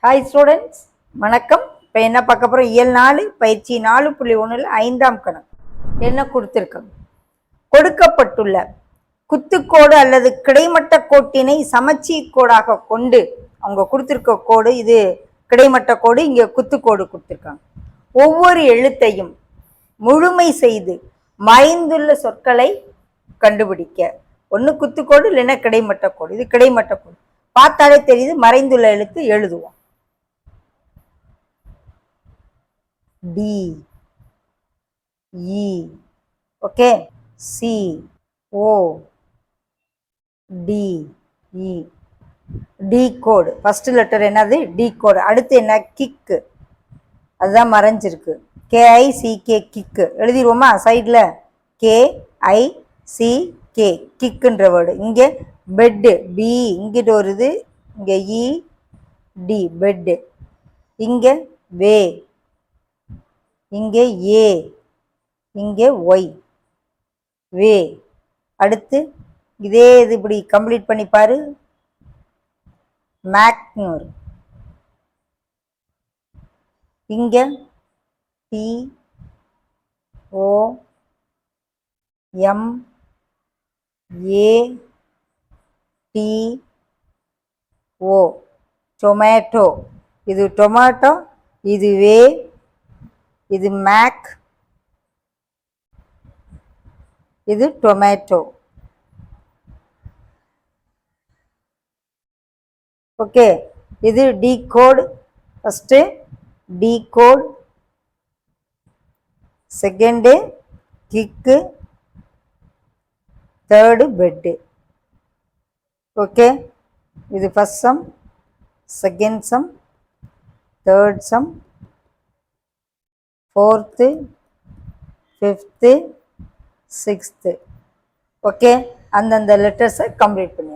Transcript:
Hi students, வணக்கம். இப்போ என்ன பார்க்க போகிறோம்? இயல் 4 பயிற்சி 4.1 5ஆம் கணக்கு. என்ன கொடுத்துருக்காங்க? கொடுக்கப்பட்டுள்ள குத்துக்கோடு அல்லது கிடைமட்ட கோட்டினை சமச்சீர் கோடாக கொண்டு, அவங்க கொடுத்துருக்க கோடு இது கிடைமட்ட கோடு, இங்கே குத்துக்கோடு கொடுத்துருக்காங்க. ஒவ்வொரு எழுத்தையும் முழுமை செய்து மறைந்துள்ள சொற்களை கண்டுபிடிக்க. ஒன்று குத்துக்கோடு இல்லைன்னா கிடைமட்ட கோடு. இது கிடைமட்ட கோடு, பார்த்தாலே தெரியுது. மறைந்துள்ள எழுத்து எழுதுவோம். டி, இ, ஓகே, சி, ஓ, டி, இ. டி கோடு ஃபர்ஸ்ட் லெட்டர் என்னது? டி கோடு. அடுத்து என்ன? கிக்கு, அதுதான் மறைஞ்சிருக்கு. KICK, kick எழுதிடுவோமா? சைடில் KICK, கிக்குன்ற வேர்டு. இங்கே பெட்டு, பி இங்கிட்ட வருது, இங்கே இ டி, பெட்டு. இங்கே வே, இங்கே ஏ, இங்கே ஒய், வே. அடுத்து இதே இது இப்படி கம்ப்ளீட் பண்ணி பாரு. மேக்னு வரும். இங்கே T O M A T O, tomato. இது டொமேட்டோ, இது வே, இது மேக், இது டொமேட்டோ. ஓகே, இது T code. First T code, second kick, third bed. Okay, இது first sum, second sum, third sum, fourth, fifth, sixth. Okay, அந்தந்த லெட்டர்ஸை கம்ப்ளீட் பண்ணி